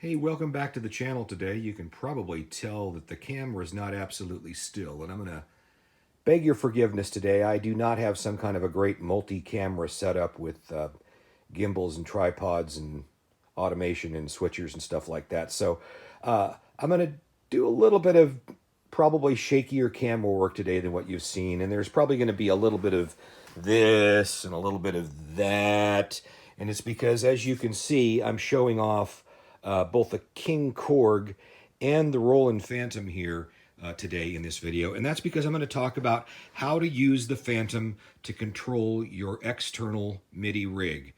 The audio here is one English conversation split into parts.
Hey, welcome back to the channel today. You can probably tell that the camera is not absolutely still, and I'm going to beg your forgiveness today. I do not have some kind of a great multi-camera setup with gimbals and tripods and automation and switchers and stuff like that. So I'm going to do a little bit of probably shakier camera work today than what you've seen, and there's probably going to be a little bit of this and a little bit of that, and it's because, as you can see, I'm showing off both the King Korg and the Roland Fantom here today in this video. And that's because I'm going to talk about how to use the Fantom to control your external MIDI rig.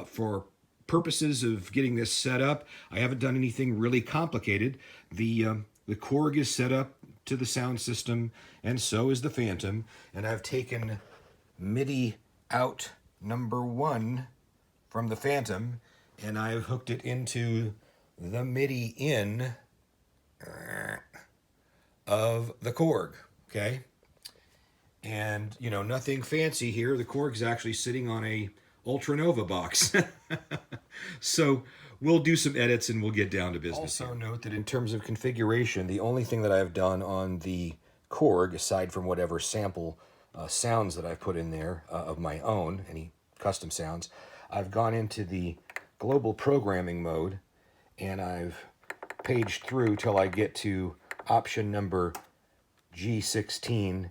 For purposes of getting this set up, I haven't done anything really complicated. The Korg is set up to the sound system, and so is the Fantom. And I've taken MIDI out number 1 from the Fantom, and I've hooked it into the MIDI in of the Korg, okay? And, you know, nothing fancy here. The Korg's actually sitting on a Ultranova box. So we'll do some edits and we'll get down to business. Also note that in terms of configuration, the only thing that I've done on the Korg, aside from whatever sample sounds that I've put in there of my own, any custom sounds, I've gone into the global programming mode, and I've paged through till I get to option number G16,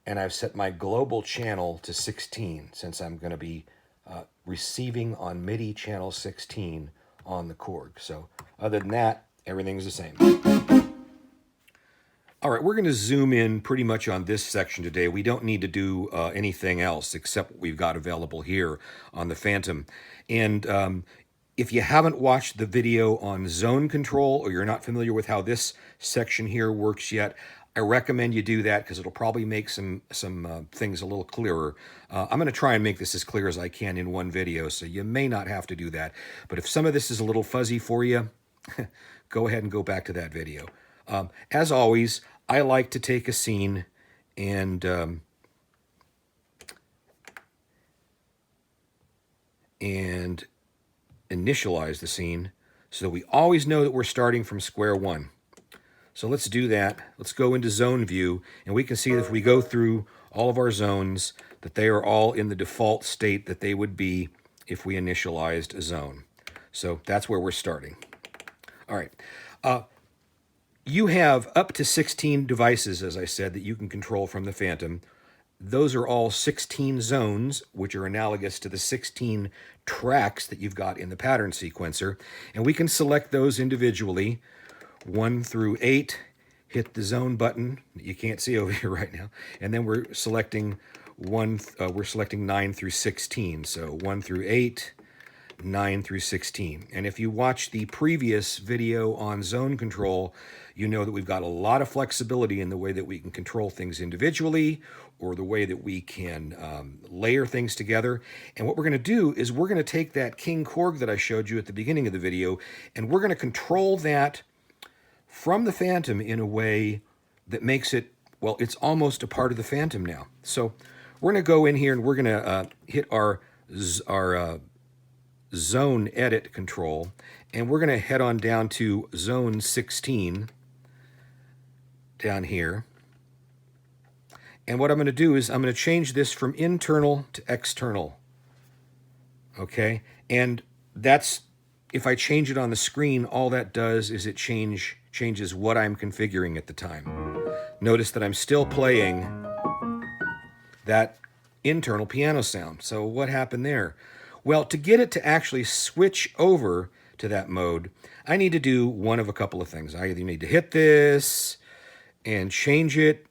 and I've set my global channel to 16 since I'm going to be receiving on MIDI channel 16 on the Korg. So other than that, everything's the same. All right, we're going to zoom in pretty much on this section today. We don't need to do anything else except what we've got available here on the Fantom. And if you haven't watched the video on zone control, or you're not familiar with how this section here works yet, I recommend you do that because it'll probably make some things a little clearer. I'm going to try and make this as clear as I can in one video, so you may not have to do that. But if some of this is a little fuzzy for you, go ahead and go back to that video. As always, I like to take a scene and initialize the scene so that we always know that we're starting from square one. So let's do that. Let's go into zone view, and we can see that if we go through all of our zones, that they are all in the default state that they would be if we initialized a zone. So that's where we're starting. All right. You have up to 16 devices, as I said, that you can control from the Fantom. Those are all 16 zones, which are analogous to the 16 tracks that you've got in the pattern sequencer. And we can select those individually, 1 through 8, hit the zone button that you can't see over here right now. And then we're selecting 9 through 16. So 1 through 8, 9 through 16. And if you watch the previous video on zone control, you know that we've got a lot of flexibility in the way that we can control things individually, or the way that we can layer things together. And what we're going to do is we're going to take that King Korg that I showed you at the beginning of the video, and we're going to control that from the Fantom in a way that makes it, well, it's almost a part of the Fantom now. So we're going to go in here and we're going to hit our zone edit control, and we're going to head on down to zone 16 down here. And what I'm going to do is I'm going to change this from internal to external. Okay? And that's, if I change it on the screen, all that does is it changes what I'm configuring at the time. Notice that I'm still playing that internal piano sound. So what happened there? Well, to get it to actually switch over to that mode, I need to do one of a couple of things. I either need to hit this and change it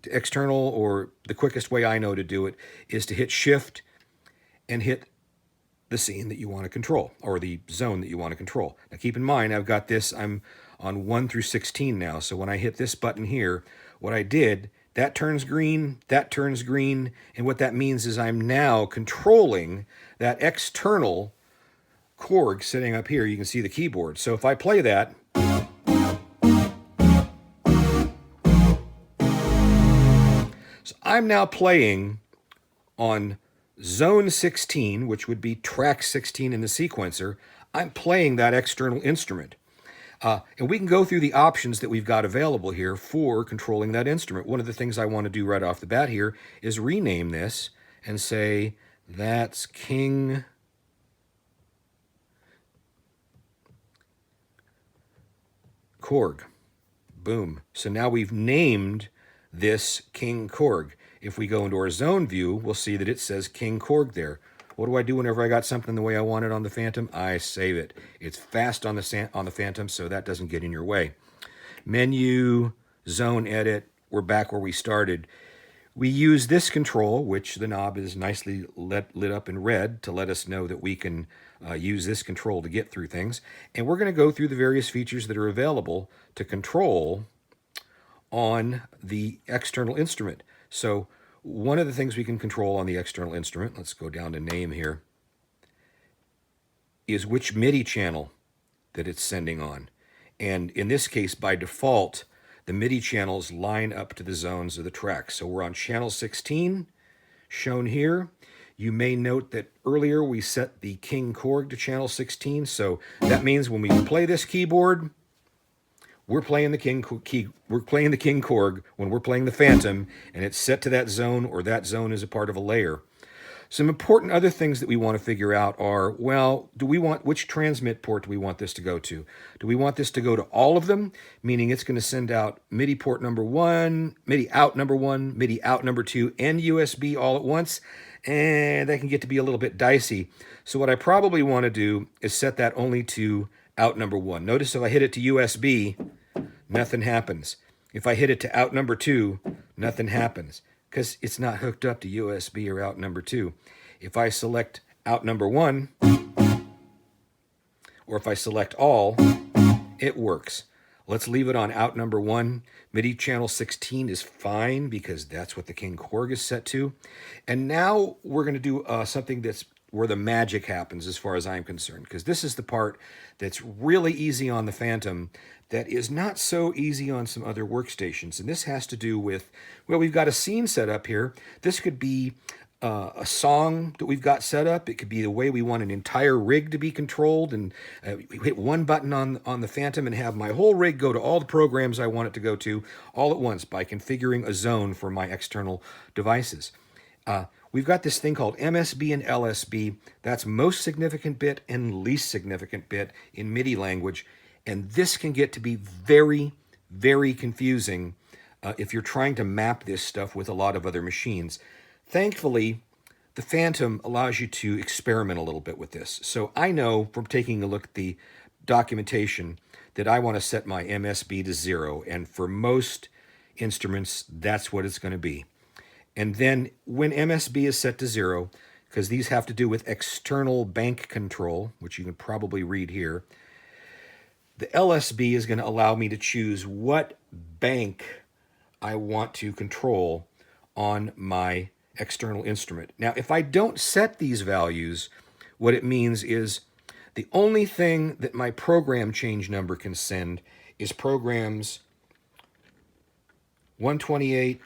to external, or the quickest way I know to do it is to hit Shift and hit the scene that you want to control, or the zone that you want to control. Now keep in mind, I've got this, I'm on 1 through 16 now, so when I hit this button here, what I did, that turns green, and what that means is I'm now controlling that external Korg sitting up here. You can see the keyboard. So if I play that, so I'm now playing on zone 16, which would be track 16 in the sequencer. I'm playing that external instrument. And we can go through the options that we've got available here for controlling that instrument. One of the things I want to do right off the bat here is rename this and say that's King Korg. Boom. So now we've named this King Korg. If we go into our zone view, we'll see that it says King Korg there. What do I do whenever I got something the way I want it on the Fantom? I save it. It's fast on the Fantom, so that doesn't get in your way. Menu, zone edit, we're back where we started. We use this control, which the knob is nicely lit up in red to let us know that we can use this control to get through things. And we're going to go through the various features that are available to control on the external instrument. So one of the things we can control on the external instrument, let's go down to name here, is which MIDI channel that it's sending on. And in this case, by default, the MIDI channels line up to the zones of the track. So we're on channel 16, shown here. You may note that earlier we set the King Korg to channel 16. So that means when we play this keyboard, we're playing the King Korg when we're playing the Fantom, and it's set to that zone, or that zone is a part of a layer. Some important other things that we want to figure out are, well, which transmit port do we want this to go to? Do we want this to go to all of them, meaning it's going to send out MIDI port number 1, MIDI out number 1, MIDI out number 2, and USB all at once? And that can get to be a little bit dicey. So what I probably want to do is set that only to out number 1. Notice if I hit it to USB, nothing happens. If I hit it to out number 2, nothing happens, because it's not hooked up to USB or out number 2. If I select out number 1, or if I select all, it works. Let's leave it on out number 1. MIDI channel 16 is fine because that's what the King Korg is set to. And now we're going to do something that's where the magic happens as far as I'm concerned, because this is the part that's really easy on the Fantom that is not so easy on some other workstations. And this has to do with, well, we've got a scene set up here. This could be a song that we've got set up. It could be the way we want an entire rig to be controlled, and we hit one button on the Fantom and have my whole rig go to all the programs I want it to go to all at once by configuring a zone for my external devices. We've got this thing called MSB and LSB. That's most significant bit and least significant bit in MIDI language. And this can get to be very, very confusing if you're trying to map this stuff with a lot of other machines. Thankfully, the Fantom allows you to experiment a little bit with this. So I know from taking a look at the documentation that I want to set my MSB to 0. And for most instruments, that's what it's going to be. And then when MSB is set to 0, because these have to do with external bank control, which you can probably read here, the LSB is going to allow me to choose what bank I want to control on my external instrument. Now, if I don't set these values, what it means is the only thing that my program change number can send is programs 128,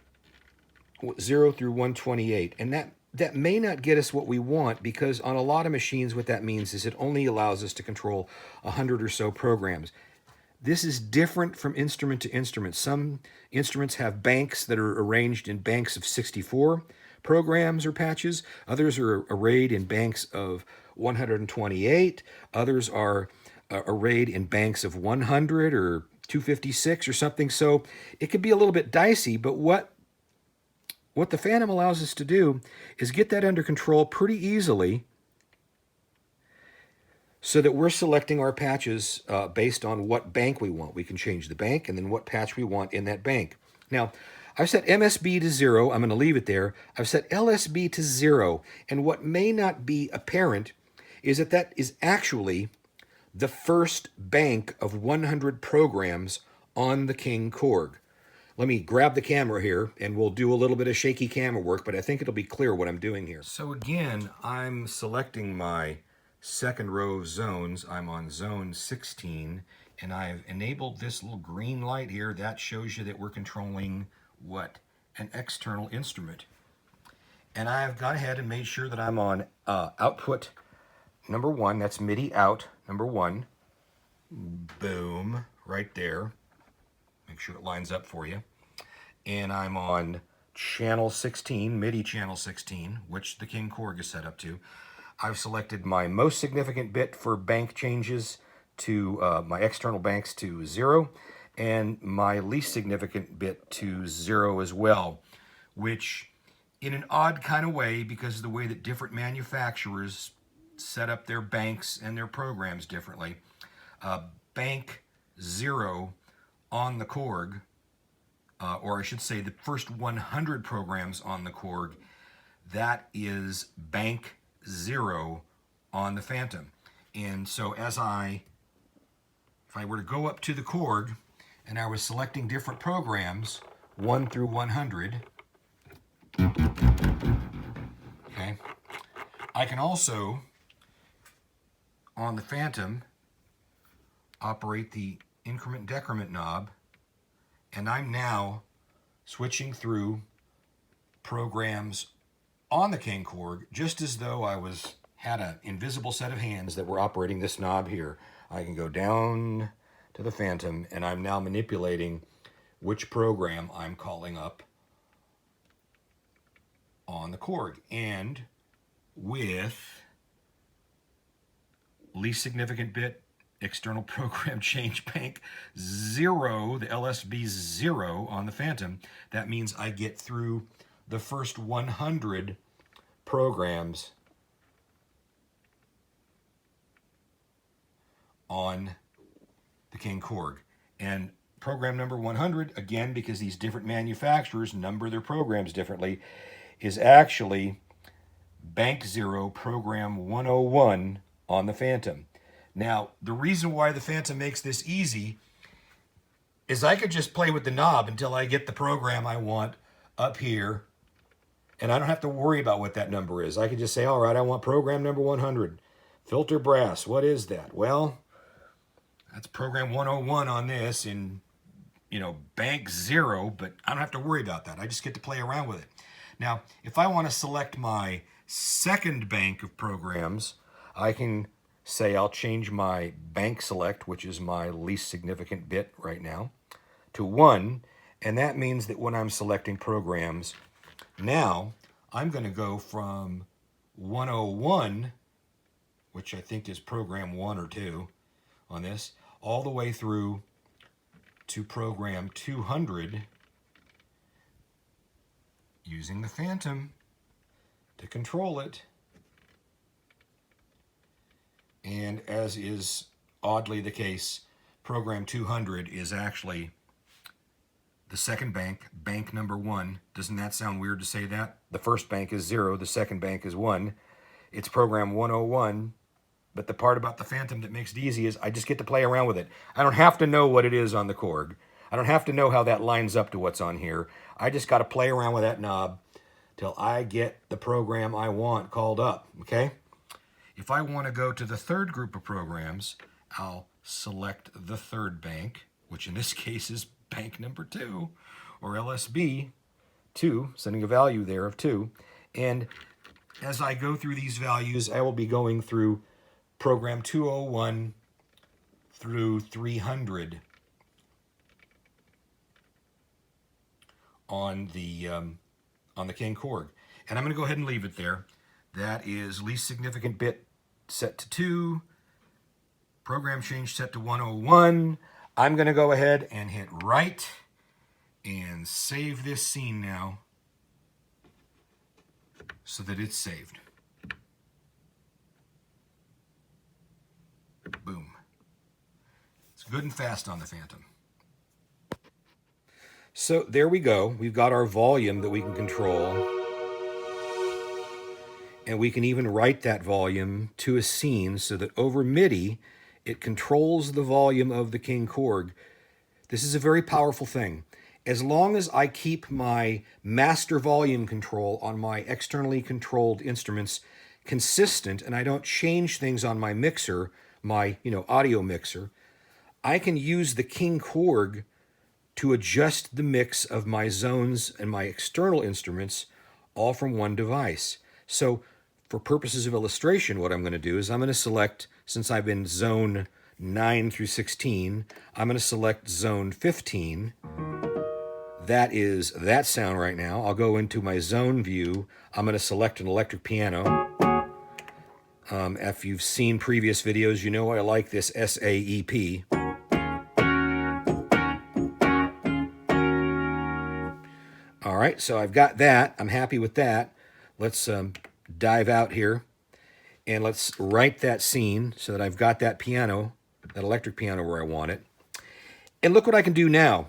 0 through 128. And that may not get us what we want, because on a lot of machines what that means is it only allows us to control 100 or so programs. This is different from instrument to instrument. Some instruments have banks that are arranged in banks of 64 programs or patches. Others are arrayed in banks of 128. Others are arrayed in banks of 100 or 256 or something. So it could be a little bit dicey, but what the Fantom allows us to do is get that under control pretty easily, so that we're selecting our patches based on what bank we want. We can change the bank and then what patch we want in that bank. Now, I've set MSB to 0. I'm going to leave it there. I've set LSB to 0. And what may not be apparent is that is actually the first bank of 100 programs on the King Korg. Let me grab the camera here, and we'll do a little bit of shaky camera work, but I think it'll be clear what I'm doing here. So again, I'm selecting my second row of zones. I'm on zone 16, and I've enabled this little green light here. That shows you that we're controlling what? An external instrument. And I've gone ahead and made sure that I'm on output number 1. That's MIDI out number 1. Boom, right there. Make sure it lines up for you. And I'm on channel 16, Midi channel 16, which the King Korg is set up to. I've selected my most significant bit for bank changes to my external banks to 0, and my least significant bit to 0 as well, which in an odd kind of way, because of the way that different manufacturers set up their banks and their programs differently, bank 0 on the Korg, or I should say the first 100 programs on the Korg, that is bank 0 on the Fantom. And so if I were to go up to the Korg and I was selecting different programs, 1 through 100, okay, I can also, on the Fantom, operate the increment decrement knob, and I'm now switching through programs on the King Korg just as though I had an invisible set of hands that were operating this knob here. I can go down to the Fantom, and I'm now manipulating which program I'm calling up on the Korg. And with least significant bit, external program change bank 0, the LSB 0 on the Fantom, that means I get through the first 100 programs on the King Korg. And program number 100, again, because these different manufacturers number their programs differently, is actually bank 0, program 101 on the Fantom. Now, the reason why the Fantom makes this easy is I could just play with the knob until I get the program I want up here, and I don't have to worry about what that number is. I could just say, all right, I want program number 100. Filter brass, what is that? Well, that's program 101 on this in, bank 0, but I don't have to worry about that. I just get to play around with it. Now, if I want to select my second bank of programs, I can say I'll change my bank select, which is my least significant bit right now, to 1, and that means that when I'm selecting programs, now I'm going to go from 101, which I think is program 1 or 2 on this, all the way through to program 200 using the Fantom to control it. And as is oddly the case, program 200 is actually the second bank, bank number 1. Doesn't that sound weird to say that? The first bank is 0, the second bank is 1. It's program 101, but the part about the Fantom that makes it easy is I just get to play around with it. I don't have to know what it is on the Korg. I don't have to know how that lines up to what's on here. I just got to play around with that knob till I get the program I want called up, okay? If I want to go to the third group of programs, I'll select the third bank, which in this case is bank number 2, or LSB 2, sending a value there of 2. And as I go through these values, I will be going through program 201 through 300 on the King Korg. And I'm going to go ahead and leave it there. That is least significant bit set to 2, program change set to 101. I'm going to go ahead and hit right and save this scene now so that it's saved. Boom. It's good and fast on the Fantom. So there we go. We've got our volume that we can control. And we can even write that volume to a scene so that over Midi, it controls the volume of the King Korg. This is a very powerful thing. As long as I keep my master volume control on my externally controlled instruments consistent and I don't change things on my mixer, my audio mixer, I can use the King Korg to adjust the mix of my zones and my external instruments all from one device. So for purposes of illustration, what I'm going to do is I'm going to select, since I'm in zone 9 through 16. I'm going to select zone 15. That is that sound right now. I'll go into my zone view. I'm going to select an electric piano. If you've seen previous videos, you know I like this SAEP. All right, so I've got that. I'm happy with that. Let's dive out here, and let's write that scene so that I've got that piano, that electric piano where I want it. And look what I can do now.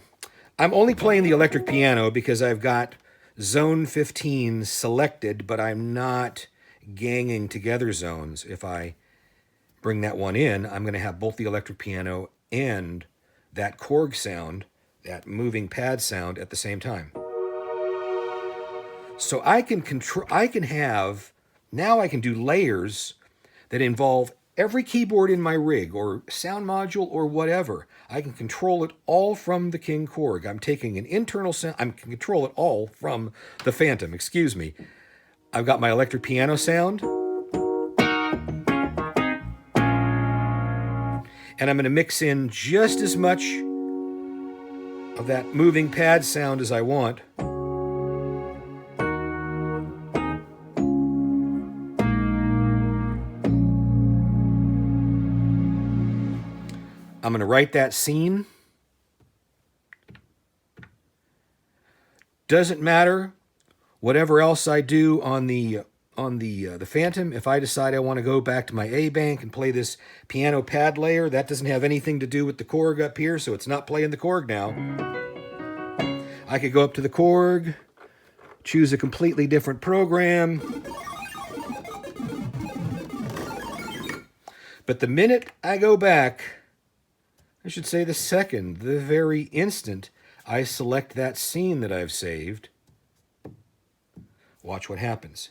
I'm only playing the electric piano because I've got zone 15 selected, but I'm not ganging together zones. If I bring that one in, I'm going to have both the electric piano and that Korg sound, that moving pad sound at the same time. So I can do layers that involve every keyboard in my rig or sound module or whatever. I can control it all from the King Korg. I'm taking an internal sound. I can control it all from the Fantom, excuse me. I've got my electric piano sound. And I'm going to mix in just as much of that moving pad sound as I want. I'm going to write that scene. Doesn't matter whatever else I do on the Fantom. If I decide I want to go back to my A bank and play this piano pad layer, that doesn't have anything to do with the Korg up here, so it's not playing the Korg now. I could go up to the Korg, choose a completely different program. But the minute I go back, I should say the second, the very instant I select that scene that I've saved, watch what happens.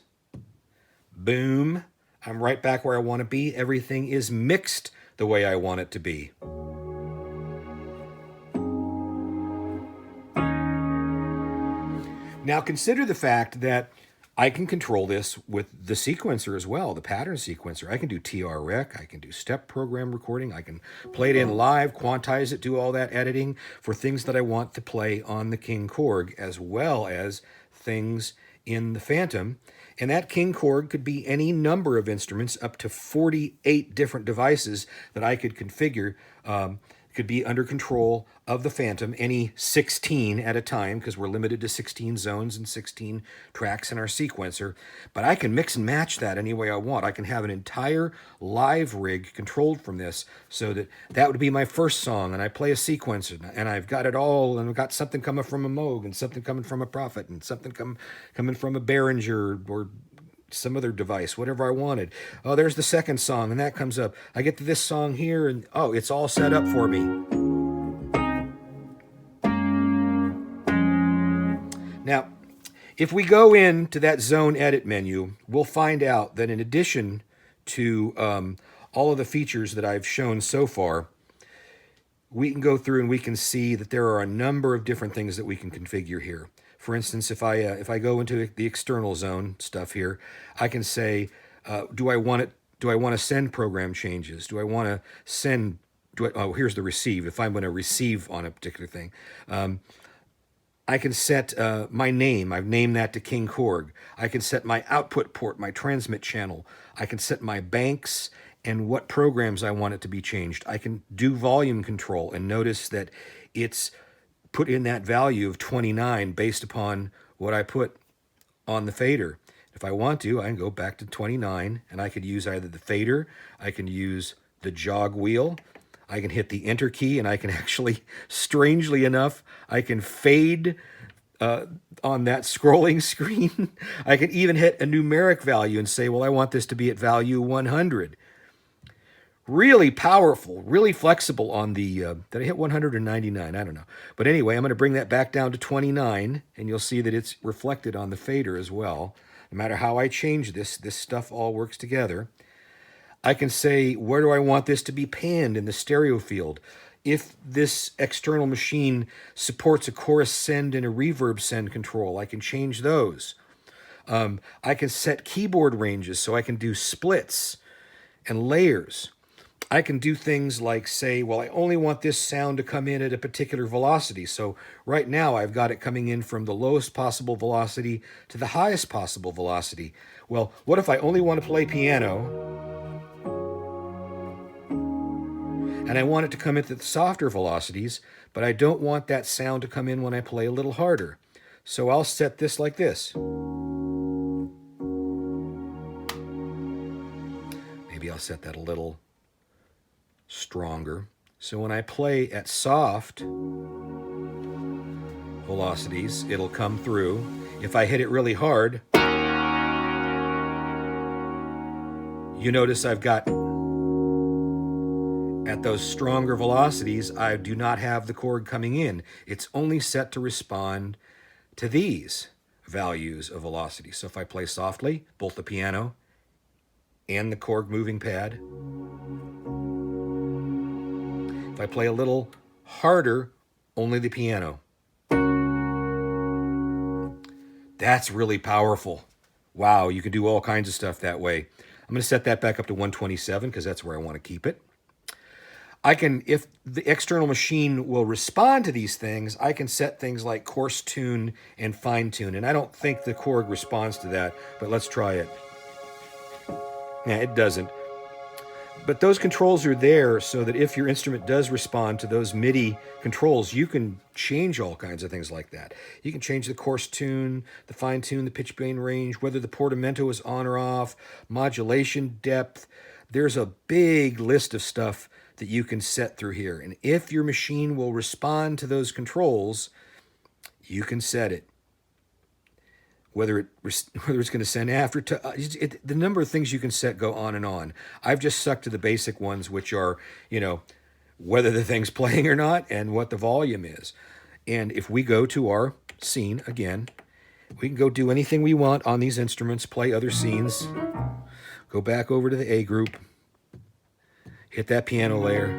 Boom. I'm right back where I want to be. Everything is mixed the way I want it to be. Now consider the fact that I can control this with the sequencer as well, the pattern sequencer. I can do TR-Rec, I can do step program recording, I can play it in live, quantize it, do all that editing for things that I want to play on the King Korg, as well as things in the Fantom. And that King Korg could be any number of instruments, up to 48 different devices that I could configure. Could be under control of the Fantom, any 16 at a time, because we're limited to 16 zones and 16 tracks in our sequencer. But I can mix and match that any way I want. I can have an entire live rig controlled from this, so that would be my first song, and I play a sequencer, and I've got it all, and I've got something coming from a Moog, and something coming from a Prophet, and something coming from a Behringer, or some other device, whatever I wanted. Oh, there's the second song, and that comes up. I get to this song here, and oh, it's all set up for me. Now, if we go into that zone edit menu, we'll find out that in addition to all of the features that I've shown so far, we can go through and we can see that there are a number of different things that we can configure here. For instance, if I go into the external zone stuff here, I can say, do I want to send program changes? Do I want to send? Oh, here's the receive. If I'm going to receive on a particular thing, I can set my name. I've named that to King Korg. I can set my output port, my transmit channel. I can set my banks and what programs I want it to be changed. I can do volume control, and notice that it's put in that value of 29 based upon what I put on the fader. If I want to, I can go back to 29, and I could use either the fader, I can use the jog wheel, I can hit the enter key, and I can actually, strangely enough, I can fade on that scrolling screen. I can even hit a numeric value and say, well, I want this to be at value 100. Really powerful, really flexible on the, did I hit 100 or 99? I don't know. But anyway, I'm going to bring that back down to 29, and you'll see that it's reflected on the fader as well. No matter how I change this stuff all works together. I can say, where do I want this to be panned in the stereo field? If this external machine supports a chorus send and a reverb send control, I can change those. I can set keyboard ranges so I can do splits and layers. I can do things like say, well, I only want this sound to come in at a particular velocity. So right now I've got it coming in from the lowest possible velocity to the highest possible velocity. Well, what if I only want to play piano and I want it to come in at the softer velocities, but I don't want that sound to come in when I play a little harder. So I'll set this like this. Maybe I'll set that a little stronger. So when I play at soft velocities, it'll come through. If I hit it really hard, you notice I've got, at those stronger velocities, I do not have the chord coming in. It's only set to respond to these values of velocity. So if I play softly, both the piano and the chord moving pad. If I play a little harder, only the piano. That's really powerful. Wow, you can do all kinds of stuff that way. I'm going to set that back up to 127 because that's where I want to keep it. I can, if the external machine will respond to these things, I can set things like coarse tune and fine tune. And I don't think the Korg responds to that, but let's try it. Yeah, it doesn't. But those controls are there so that if your instrument does respond to those MIDI controls, you can change all kinds of things like that. You can change the coarse tune, the fine tune, the pitch gain range, whether the portamento is on or off, modulation depth. There's a big list of stuff that you can set through here. And if your machine will respond to those controls, you can set it. Whether it's going to send after, the number of things you can set go on and on. I've just stuck to the basic ones, which are, whether the thing's playing or not and what the volume is. And if we go to our scene again, we can go do anything we want on these instruments, play other scenes, go back over to the A group, hit that piano layer,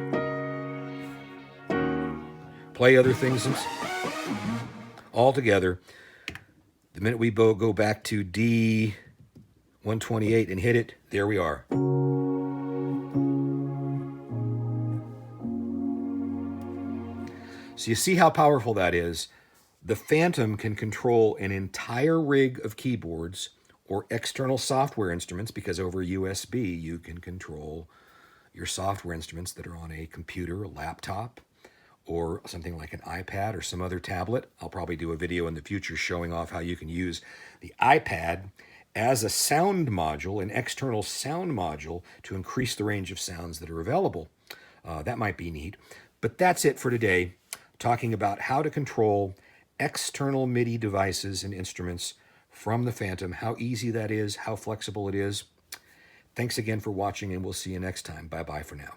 play other things all together. The minute we go back to D 128 and hit it, there we are. So you see how powerful that is. The Fantom can control an entire rig of keyboards or external software instruments, because over USB you can control your software instruments that are on a computer, a laptop, or something like an iPad or some other tablet. I'll probably do a video in the future showing off how you can use the iPad as a sound module, an external sound module, to increase the range of sounds that are available. That might be neat. But that's it for today, talking about how to control external MIDI devices and instruments from the Fantom, how easy that is, how flexible it is. Thanks again for watching, and we'll see you next time. Bye-bye for now.